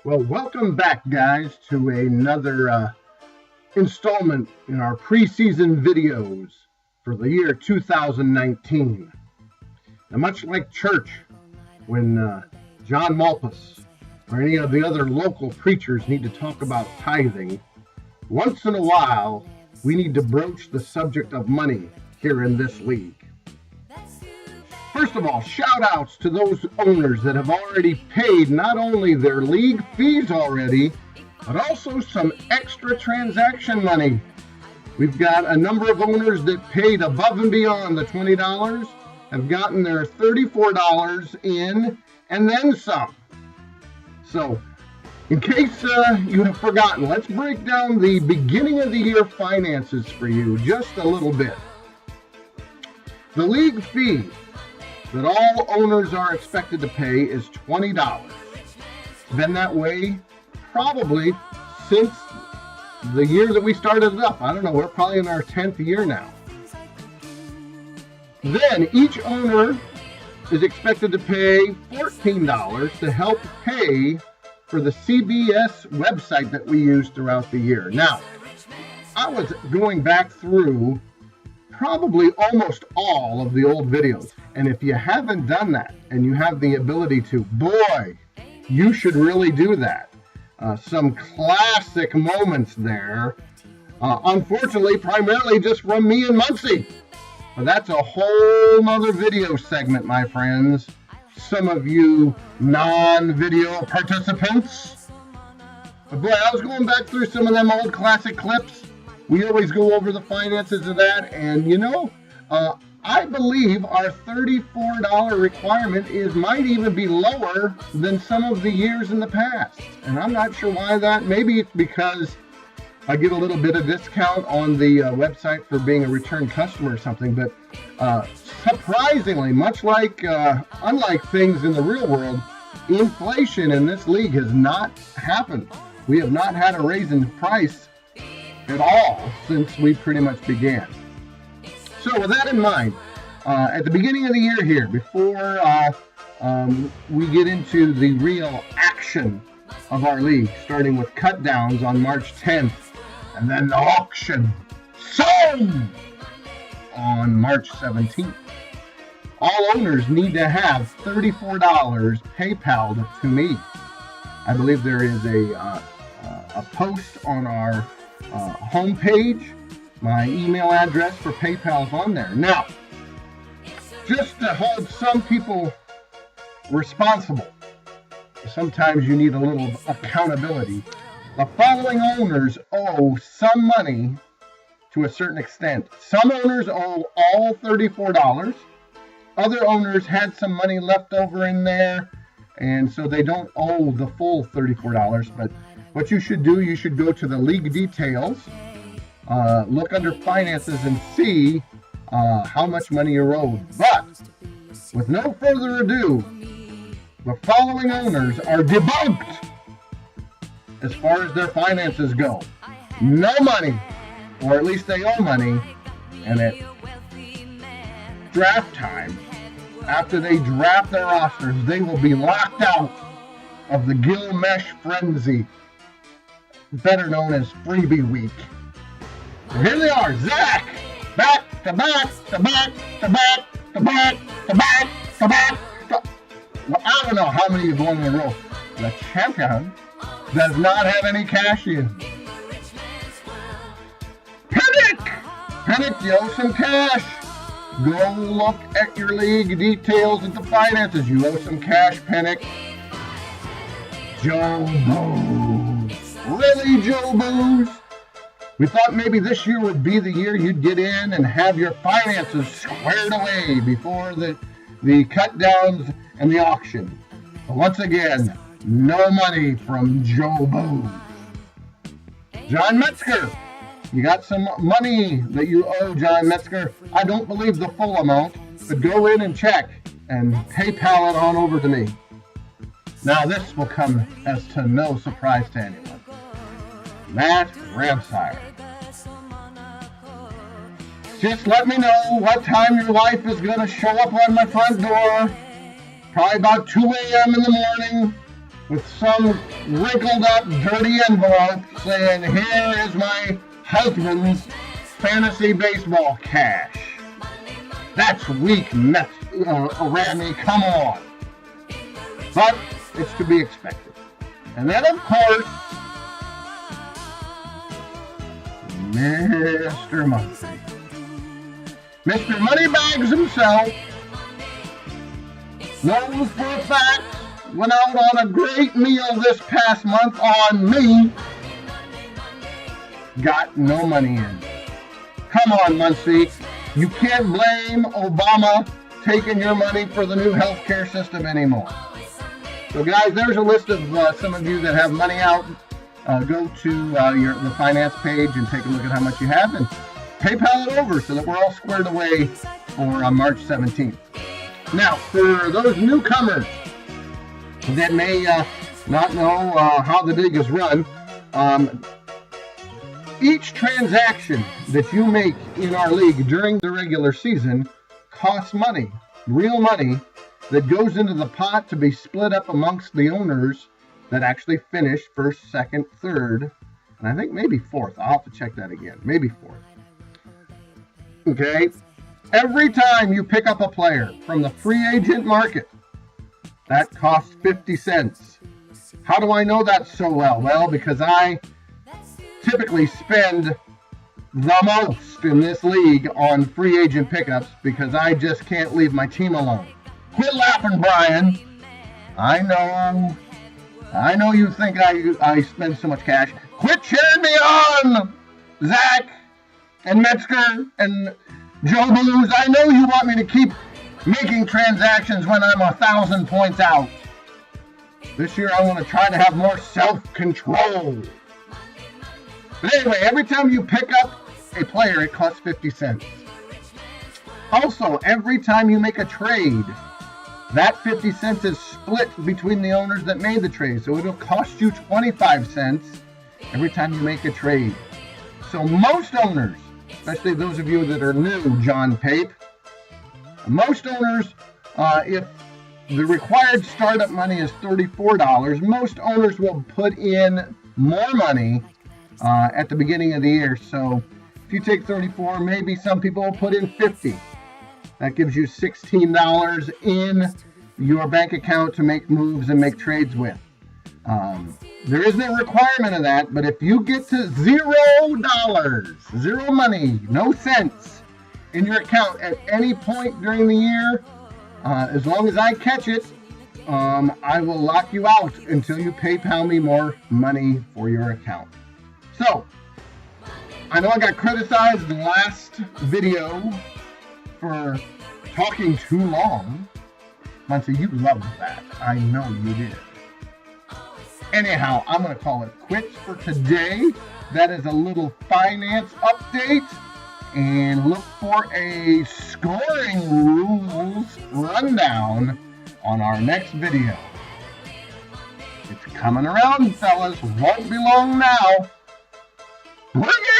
Well, welcome back, guys, to another installment in our preseason videos for the year 2019. Now, much like church, when John Malpas or any of the other local preachers need to talk about tithing, once in a while, we need to broach the subject of money here in this league. First of all, shout outs to those owners that have already paid not only their league fees already, but also some extra transaction money. We've got a number of owners that paid above and beyond the $20, have gotten their $34 in, and then some. So, in case you have forgotten, let's break down the beginning of the year finances for you just a little bit. The league fee that all owners are expected to pay is $20. It's been that way probably since the year that we started it up. I don't know, we're probably in our 10th year now. Then each owner is expected to pay $14 to help pay for the CBS website that we use throughout the year. Now, I was going back through probably almost all of the old videos. And if you haven't done that and you have the ability to, boy, you should really do that. Some classic moments there. Unfortunately, primarily just from me and Muncie. But that's a whole nother video segment, my friends. Some of you non-video participants. But boy, I was going back through some of them old classic clips. We always go over the finances of that, and I believe our $34 requirement might even be lower than some of the years in the past. And I'm not sure why that. Maybe it's because I get a little bit of discount on the website for being a return customer or something. But surprisingly, much like, unlike things in the real world, inflation in this league has not happened. We have not had a raise in price at all since we pretty much began. So with that in mind, at the beginning of the year here, before we get into the real action of our league, starting with cut downs on March 10th, and then the auction sold on March 17th, all owners need to have $34 PayPal'd to me. I believe there is a post on our homepage. My email address for PayPal is on there. Now, just to hold some people responsible, sometimes you need a little accountability. The following owners owe some money to a certain extent. Some owners owe all $34. Other owners had some money left over in there, and so they don't owe the full $34. But what you should do, you should go to the league details, look under finances and see how much money you're owed. But with no further ado, the following owners are debunked as far as their finances go. No money, or at least they owe money, and at draft time, after they draft their rosters, they will be locked out of the Gilgamesh Frenzy, better known as Freebie Week. And here they are, Zach, back to back to back to back to back to back to back. Well, I don't know how many you've won in a row. The champion does not have any cash in. Panic, you owe some cash. Go look at your league details at the finances. You owe some cash, Panic. Joe Booze. Really, Joe Booze? We thought maybe this year would be the year you'd get in and have your finances squared away before the cut downs and the auction. But once again, no money from Joe Booze. John Metzger, you got some money that you owe John Metzger. I don't believe the full amount, but go in and check and PayPal it on over to me. Now this will come as to no surprise to anyone. Matt Ramsire. Just let me know what time your wife is going to show up on my front door. Probably about 2 a.m. in the morning. with some wrinkled up, dirty envelope saying, "Here is my husband's fantasy baseball cash." That's weak, Randy, come on. But it's to be expected. And then, of course, Mr. Muncie. Mr. Moneybags himself knows for a fact went out on a great meal this past month on me. Got no money in. Come on, Muncie. You can't blame Obama taking your money for the new healthcare system anymore. So, guys, there's a list of some of you that have money out. Go to the finance page and take a look at how much you have and PayPal it over so that we're all squared away for March 17th. Now, for those newcomers that may not know how the league is run, each transaction that you make in our league during the regular season costs money, real money, that goes into the pot to be split up amongst the owners that actually finish first, second, third, and I think maybe fourth. I'll have to check that again. Maybe fourth. Okay? Every time you pick up a player from the free agent market, that costs 50 cents. How do I know that so well? Well, because I typically spend the most in this league on free agent pickups because I just can't leave my team alone. Quit laughing, Brian. I know you think I spend so much cash. Quit cheering me on, Zach and Metzger and Joe Blues. I know you want me to keep making transactions when I'm 1,000 points out. This year I want to try to have more self-control. But anyway, every time you pick up a player, it costs 50 cents. Also, every time you make a trade, that 50 cents is split between the owners that made the trade. So it'll cost you 25 cents every time you make a trade. So most owners, especially those of you that are new, John Pape, most owners, if the required startup money is $34, most owners will put in more money at the beginning of the year. So if you take 34, maybe some people will put in 50. That gives you $16 in your bank account to make moves and make trades with. There isn't a requirement of that, but if you get to $0, zero money, no cents in your account at any point during the year, as long as I catch it, I will lock you out until you PayPal me more money for your account. So, I know I got criticized in the last video for talking too long. Muncie, you loved that. I know you did. Anyhow, I'm going to call it quits for today. That is a little finance update. And look for a scoring rules rundown on our next video. It's coming around, fellas. Won't be long now. Bring it!